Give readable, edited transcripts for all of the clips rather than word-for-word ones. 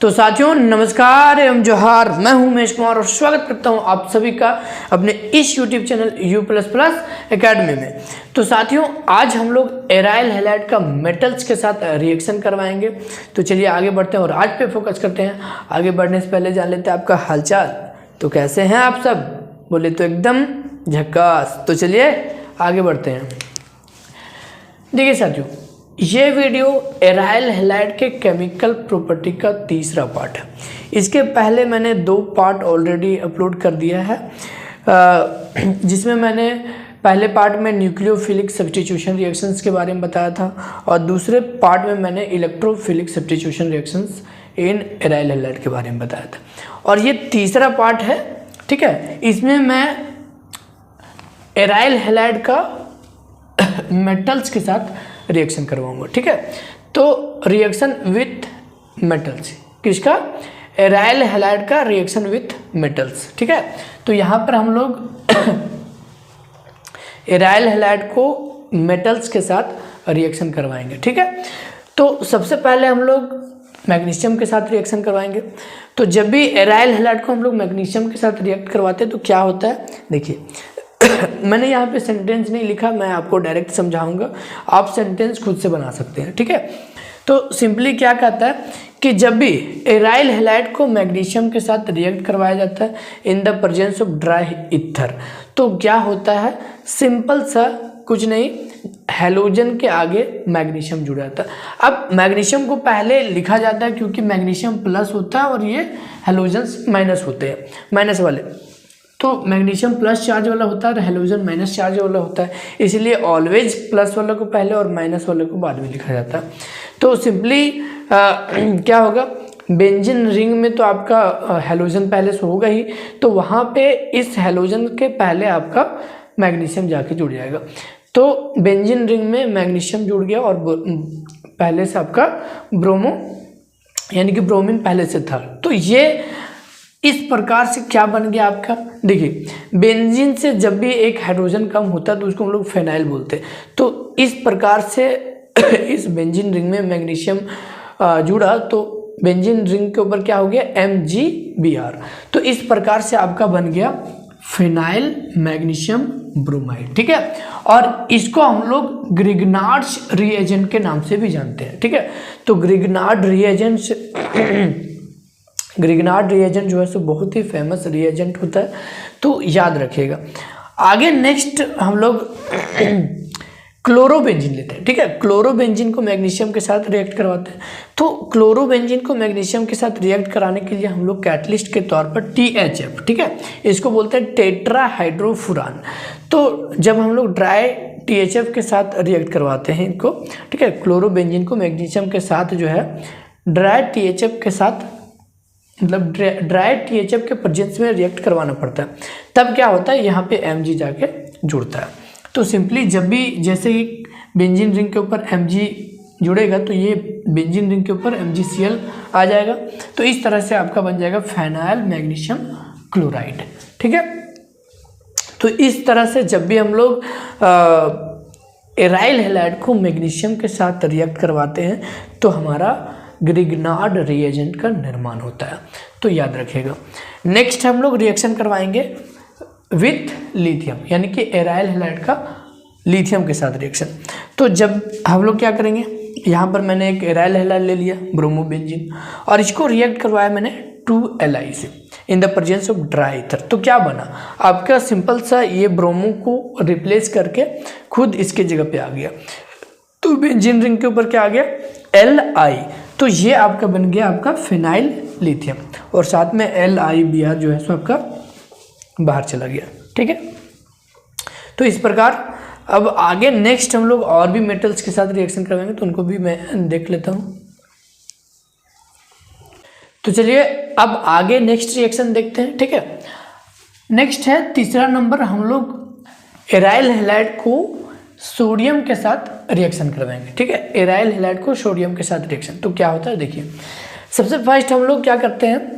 तो साथियों नमस्कार एवं जोहार, मैं हूं महेश कुमार और स्वागत करता हूं आप सभी का अपने इस YouTube चैनल U++ एकेडमी में। तो साथियों आज हम लोग एराइल हैलाइड का मेटल्स के साथ रिएक्शन करवाएंगे। तो चलिए आगे बढ़ते हैं और आज पे फोकस करते हैं। आगे बढ़ने से पहले जान लेते हैं आपका हालचाल। तो कैसे हैं आप सब? बोले तो एकदम झक्कास। तो चलिए आगे बढ़ते हैं। देखिए साथियों, ये वीडियो एराइल हैलाइड के केमिकल प्रॉपर्टी का तीसरा पार्ट है। इसके पहले मैंने 2 पार्ट ऑलरेडी अपलोड कर दिया है, जिसमें मैंने पहले पार्ट में न्यूक्लियोफिलिक सब्स्टिट्यूशन रिएक्शंस के बारे में बताया था और दूसरे पार्ट में मैंने electrophilic substitution reactions in aryl halide के बारे में बताया था। और ये तीसरा पार्ट है, ठीक है। इसमें मैं एराइल हैलाइड का मेटल्स के साथ रिएक्शन करवाऊंगा, ठीक है। तो रिएक्शन विथ मेटल्स किसका? एराइल हैलाइड का रिएक्शन विथ मेटल्स, ठीक है। तो यहाँ पर हम लोग एराइल हैलाइड को मेटल्स के साथ रिएक्शन करवाएंगे, ठीक है। तो सबसे पहले हम लोग मैग्नीशियम के साथ रिएक्शन करवाएंगे। तो जब भी एराइल हैलाइड को हम लोग मैग्नीशियम के साथ रिएक्ट करवाते हैं तो क्या होता है, देखिए मैंने यहाँ पे सेंटेंस नहीं लिखा, मैं आपको डायरेक्ट समझाऊंगा, आप सेंटेंस खुद से बना सकते हैं, ठीक है। तो सिंपली क्या कहता है कि जब भी एराइल हैलाइड को मैग्नीशियम के साथ रिएक्ट करवाया जाता है in the presence of dry ether, तो क्या होता है, सिंपल सा कुछ नहीं, हैलोजन के आगे मैग्नीशियम जुड़ जाता है। अब मैग्नीशियम को पहले लिखा जाता है क्योंकि मैग्नीशियम प्लस होता है और ये हैलोजन्स माइनस होते हैं, माइनस वाले। तो मैग्नीशियम प्लस चार्ज वाला होता है और हैलोजन माइनस चार्ज वाला होता है, इसलिए ऑलवेज प्लस वाला को पहले और माइनस वाले को बाद में लिखा जाता है। तो सिंपली क्या होगा, बेंजीन रिंग में तो आपका हैलोजन पहले से होगा ही, तो वहाँ पे इस हैलोजन के पहले आपका मैग्नीशियम जाके जुड़ जाएगा। तो बेंजीन रिंग में मैग्नीशियम जुड़ गया और पहले से आपका ब्रोमो यानी कि ब्रोमीन पहले से था। तो ये इस प्रकार से क्या बन गया आपका, देखिए बेंजीन से जब भी एक हाइड्रोजन कम होता है तो उसको हम लोग फेनाइल बोलते हैं। तो इस प्रकार से इस बेंजीन रिंग में मैग्नीशियम जुड़ा तो बेंजीन रिंग के ऊपर क्या हो गया, MgBr। तो इस प्रकार से आपका बन गया फेनाइल मैग्नीशियम ब्रोमाइड, ठीक है। और इसको हम लोग ग्रिग्नार्ड्स रिएजेंट के नाम से भी जानते हैं, ठीक है। तो ग्रिग्नार्ड रिएजेंट जो है सो बहुत ही फेमस रिएजेंट होता है, तो याद रखिएगा। आगे नेक्स्ट हम लोग क्लोरोबेंजीन लेते हैं, ठीक है। क्लोरोबेंजीन को मैग्नीशियम के साथ रिएक्ट करवाते हैं। तो क्लोरोबेंजीन को मैग्नीशियम के साथ रिएक्ट कराने के लिए हम लोग कैटलिस्ट के तौर पर THF, ठीक है, इसको बोलते हैं टेट्राहाइड्रोफुरान। तो जब हम लोग ड्राई THF के साथ रिएक्ट करवाते हैं इनको, ठीक है, क्लोरोबेंजीन को मैग्नीशियम के साथ जो है ड्राई THF के साथ, मतलब ड्राई THF के प्रेजेंस में रिएक्ट करवाना पड़ता है। तब क्या होता है, यहाँ पे Mg जाके जुड़ता है। तो सिंपली जब भी जैसे ही बेंजीन रिंग के ऊपर Mg जुड़ेगा तो ये बेंजीन रिंग के ऊपर MgCl आ जाएगा। तो इस तरह से आपका बन जाएगा फेनाइल मैग्नीशियम क्लोराइड, ठीक है। तो इस तरह से जब भी हम लोग एराइल हैलाइड को मैग्नीशियम के साथ रिएक्ट करवाते हैं तो हमारा ग्रिग्नार्ड रिएजेंट का निर्माण होता है, तो याद रखिएगा। नेक्स्ट हम लोग रिएक्शन करवाएंगे विथ लिथियम, यानी कि एराइल हैलाइड का लिथियम के साथ रिएक्शन। तो जब हम लोग क्या करेंगे, यहाँ पर मैंने एक एराइल हैलाइड ले लिया ब्रोमोबेंजीन और इसको रिएक्ट करवाया मैंने 2Li से in the presence of dry ether. तो क्या बना आपका, सिंपल सा ये ब्रोमो को रिप्लेस करके खुद इसके जगह पे आ गया। तो बेंजीन रिंग के ऊपर क्या आ गया, Li। तो ये आपका बन गया आपका फिनाइल लिथियम और साथ में LiBr जो है सो आपका बाहर चला गया, ठीक है। तो इस प्रकार अब आगे नेक्स्ट हम लोग और भी मेटल्स के साथ रिएक्शन करवाएंगे, तो उनको भी मैं देख लेता हूँ। तो चलिए अब आगे नेक्स्ट रिएक्शन देखते हैं, ठीक है। नेक्स्ट है तीसरा नंबर, हम लोग एराइल हैलाइड को सोडियम के साथ रिएक्शन करवाएंगे, ठीक है। एराइल हैलाइड को सोडियम के साथ रिएक्शन, तो क्या होता है, देखिए सबसे फर्स्ट हम लोग क्या करते हैं,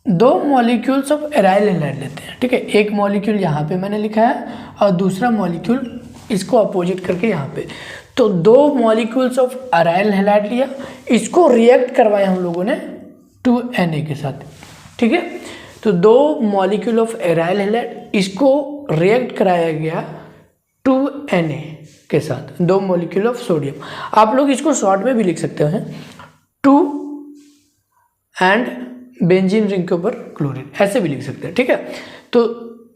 2 मॉलिक्यूल्स ऑफ एराइल हैलाइड लेते हैं, ठीक है। एक मॉलिक्यूल यहाँ पे मैंने लिखा है और दूसरा मॉलिक्यूल इसको अपोजिट करके यहाँ पे। तो 2 मॉलिक्यूल्स ऑफ एराइल हैलाइड लिया, इसको रिएक्ट करवाया हम लोगों ने 2Na के साथ, ठीक है। तो 2 मॉलिक्यूल ऑफ एराइल हैलाइड, इसको रिएक्ट कराया गया 2Na के साथ, 2 मॉलिक्यूल ऑफ सोडियम। आप लोग इसको शॉर्ट में भी लिख सकते हैं, 2 एंड बेंजीन रिंग के ऊपर क्लोरीन, ऐसे भी लिख सकते हैं, ठीक है। तो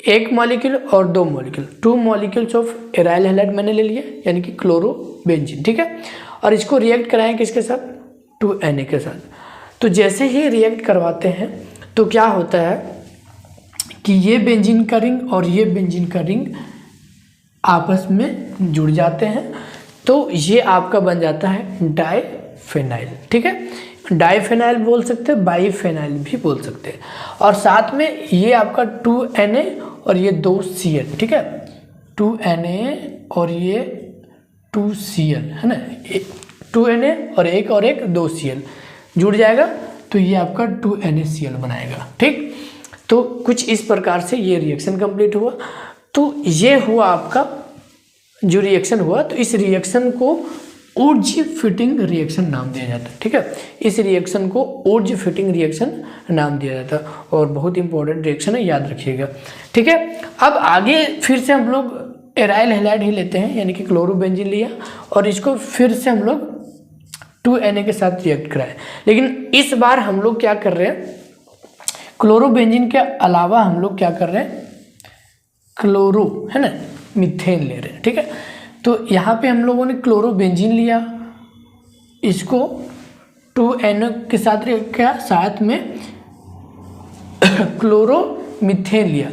1 मॉलिक्यूल और 2 molecule, 2 molecules of aryl halide मैंने ले लिया, यानी कि क्लोरोबेंजीन, ठीक है। और इसको रिएक्ट कराएं किसके साथ, 2Na के साथ। तो जैसे ही रिएक्ट करवाते हैं तो क्या होता है कि ये बेंजीन का रिंग और ये बेंजीन का रिंग आपस में जुड़ जाते हैं, तो ये आपका बन जाता है डाइफेनाइल, ठीक है। डाइफेनाइल बोल सकते हैं, बाईफेनाइल भी बोल सकते हैं। और साथ में ये आपका 2Na और ये 2Cl, ठीक है, 2Na और ये 2Cl है ना, 2Na और एक 2Cl जुड़ जाएगा, तो ये आपका 2NaCl बनाएगा, ठीक। तो कुछ इस प्रकार से ये रिएक्शन कंप्लीट हुआ। तो ये हुआ आपका जो रिएक्शन हुआ, तो इस रिएक्शन को ऊर्जा फिटिंग रिएक्शन नाम दिया जाता है, ठीक है। इस रिएक्शन को ऊर्जा फिटिंग रिएक्शन नाम दिया जाता है, और बहुत इंपॉर्टेंट रिएक्शन है, याद रखिएगा, ठीक है। अब आगे फिर से हम लोग एराइल हैलाइड ही लेते हैं, यानी कि क्लोरोबेंजीन लिया, और इसको फिर से हम लोग 2Na के साथ रिएक्ट कराएं। लेकिन इस बार हम लोग क्या कर रहे हैं, क्लोरोबेंजीन के अलावा हम लोग क्या कर रहे हैं, क्लोरो है ना, मीथेन ले रहे हैं, ठीक है। तो यहाँ पे हम लोगों ने क्लोरोबेंजीन लिया, इसको 2Na के साथ रिएक्ट किया, साथ में क्लोरोमीथेन लिया।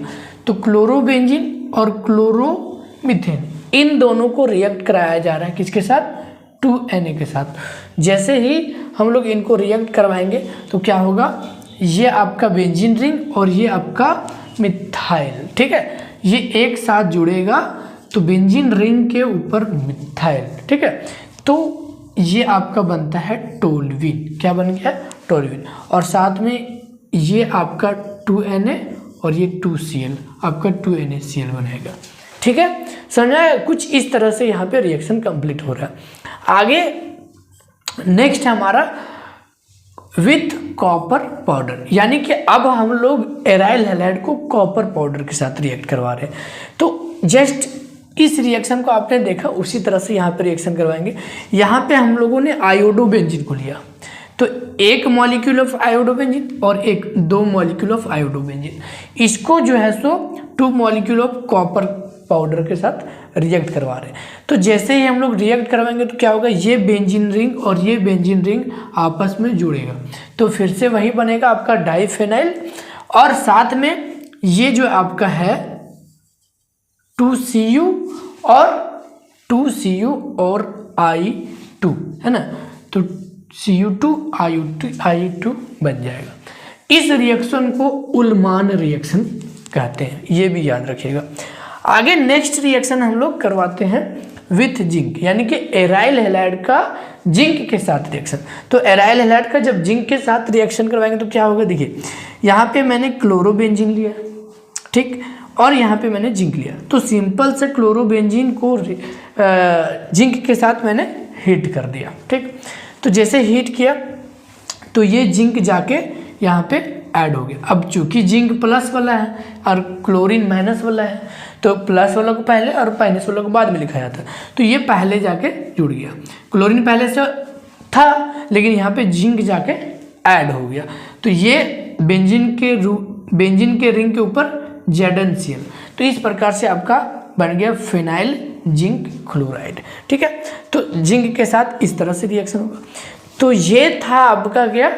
तो क्लोरोबेंजीन और क्लोरोमीथेन, इन दोनों को रिएक्ट कराया जा रहा है किसके साथ, 2Na के साथ। जैसे ही हम लोग इनको रिएक्ट करवाएंगे तो क्या होगा, ये आपका बेंजीन रिंग और ये आपका मिथाइल, ठीक है, ये एक साथ जुड़ेगा, तो बेंजीन रिंग के ऊपर मिथाइल, ठीक है। तो ये आपका बनता है टोल्यूइन, क्या बन गया, टोल्यूइन। और साथ में ये आपका 2Na और ये 2Cl, आपका 2NaCl बनेगा, ठीक है। समझा, कुछ इस तरह से यहाँ पे रिएक्शन कंप्लीट हो रहा है। आगे नेक्स्ट हमारा विथ कॉपर पाउडर, यानी कि अब हम लोग एराइल हैलाइड को कॉपर पाउडर के साथ रिएक्ट करवा रहे हैं। तो जस्ट इस रिएक्शन को आपने देखा, उसी तरह से यहाँ पे रिएक्शन करवाएंगे। यहाँ पे हम लोगों ने आयोडोबेंजीन को लिया, तो 1 मॉलिक्यूल ऑफ आयोडोबेंजीन और 2 मॉलिक्यूल ऑफ आयोडोबेंजीन, इसको जो है सो 2 मॉलिक्यूल ऑफ कॉपर पाउडर के साथ रिएक्ट करवा रहे हैं। तो जैसे ही हम लोग रिएक्ट करवाएंगे तो क्या होगा, ये बेंजीन रिंग और ये बेंजीन रिंग आपस में जुड़ेगा, तो फिर से वही बनेगा आपका डाइफेनाइल। और साथ में ये जो आपका है 2Cu और I2 है ना, तो Cu2 I2 बन जाएगा। इस रिएक्शन को उल्मान रिएक्शन कहते हैं, ये भी याद रखिएगा। आगे नेक्स्ट रिएक्शन हम लोग करवाते हैं विथ जिंक, यानी कि एराइल हैलाइड का जिंक के साथ रिएक्शन। तो एराइल हैलाइड का जब जिंक के साथ रिएक्शन करवाएंगे तो क्या होगा, देखिए यहाँ पे मैंने क्लोरोबेंजीन लिया, ठीक, और यहाँ पे मैंने जिंक लिया। तो सिंपल से क्लोरोबेंजीन को जिंक के साथ मैंने हीट कर दिया, ठीक। तो जैसे हीट किया तो ये जिंक जाके यहाँ पे ऐड हो गया। अब चूंकि जिंक प्लस वाला है और क्लोरीन माइनस वाला है, तो प्लस वाला को पहले और माइनस वाला को बाद में लिखा जाता है, तो ये पहले जाके जुड़ गया। क्लोरीन पहले से था लेकिन यहाँ पे जिंक जाके ऐड हो गया, तो ये बेंजीन के रिंग के ऊपर ZnCl। तो इस प्रकार से आपका बन गया फिनाइल जिंक क्लोराइड, ठीक है। तो जिंक के साथ इस तरह से रिएक्शन होगा। तो ये था आपका क्या,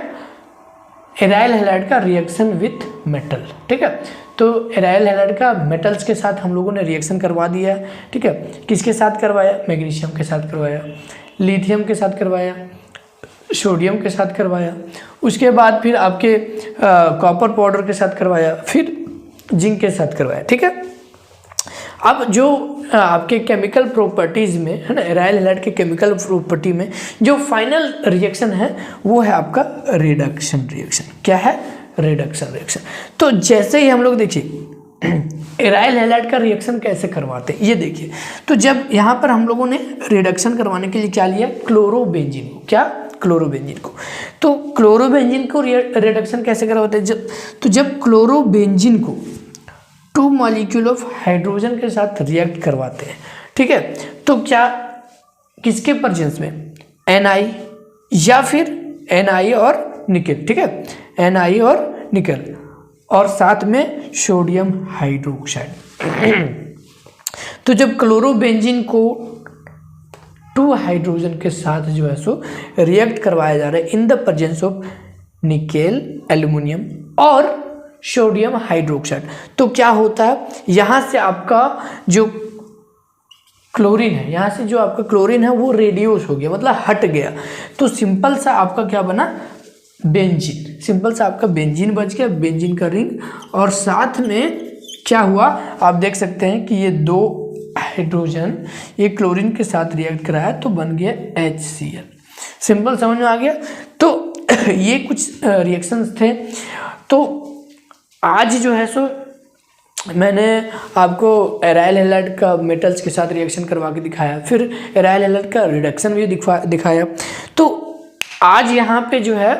एराइल हैलाइड का रिएक्शन विथ मेटल, ठीक है। तो एराइल हैलाइड का मेटल्स के साथ हम लोगों ने रिएक्शन करवा दिया है, ठीक है। किसके साथ करवाया, मैग्नीशियम के साथ करवाया, लिथियम के साथ करवाया, सोडियम के साथ करवाया, उसके बाद फिर आपके कॉपर पाउडर के साथ करवाया, फिर जिंक के साथ करवाया, ठीक है। अब जो आपके केमिकल प्रॉपर्टीज़ में है ना, एराइल हैलाइड के केमिकल प्रॉपर्टी में जो फाइनल रिएक्शन है वो है आपका रिडक्शन रिएक्शन। क्या है, रिडक्शन रिएक्शन। तो जैसे ही हम लोग देखिए एराइल हैलाइड का रिएक्शन कैसे करवाते हैं, ये देखिए। तो जब यहाँ पर हम लोगों ने रिडक्शन करवाने के लिए क्या लिया, क्लोरोबेंजीन। क्या, क्लोरोबेंजीन को। तो क्लोरोबेंजीन को रिडक्शन कैसे करवाते हैं? जब क्लोरोबेंजीन को 2 मॉलिक्यूल ऑफ हाइड्रोजन के साथ रिएक्ट करवाते हैं, ठीक है, तो क्या किसके प्रेजेंस में? Na या फिर Na और निकेल, ठीक है, Na और निकेल, और साथ में सोडियम हाइड्रोक्साइड। तो जब क्लोरोबेंजीन को 2 हाइड्रोजन के साथ जो है सो रिएक्ट करवाया जा रहा है in the presence of nickel, aluminium और सोडियम हाइड्रोक्साइड, तो क्या होता है, यहाँ से आपका जो क्लोरीन है, यहाँ से जो आपका क्लोरीन है वो रेड्यूस हो गया, मतलब हट गया। तो सिंपल सा आपका क्या बना? बेंजीन। सिंपल सा आपका बेंजीन बच गया, बेंजीन का रिंग, और साथ में क्या हुआ आप देख सकते हैं कि ये 2 हाइड्रोजन ये क्लोरीन के साथ रिएक्ट कराया तो बन गया HCl। सिंपल समझ में आ गया। तो ये कुछ रिएक्शंस थे। तो आज जो है सो मैंने आपको एराइल हैलाइड का मेटल्स के साथ रिएक्शन करवा के दिखाया, फिर एराइल हैलाइड का रिडक्शन भी दिखाया। तो आज यहाँ पे जो है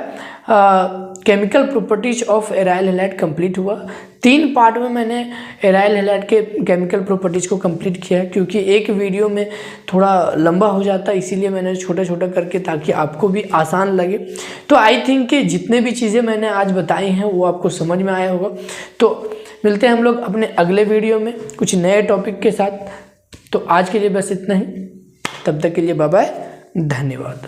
chemical properties of aryl halide complete हुआ। 3 पार्ट में मैंने एराइल हैलाइड के केमिकल प्रॉपर्टीज को कंप्लीट किया है, क्योंकि एक वीडियो में थोड़ा लंबा हो जाता है, इसीलिए मैंने छोटा छोटा करके, ताकि आपको भी आसान लगे। तो आई थिंक कि जितने भी चीज़ें मैंने आज बताई हैं वो आपको समझ में आया होगा। तो मिलते हैं हम लोग अपने अगले वीडियो में कुछ नए टॉपिक के साथ। तो आज के लिए बस इतना ही, तब तक के लिए बाय बाय, धन्यवाद।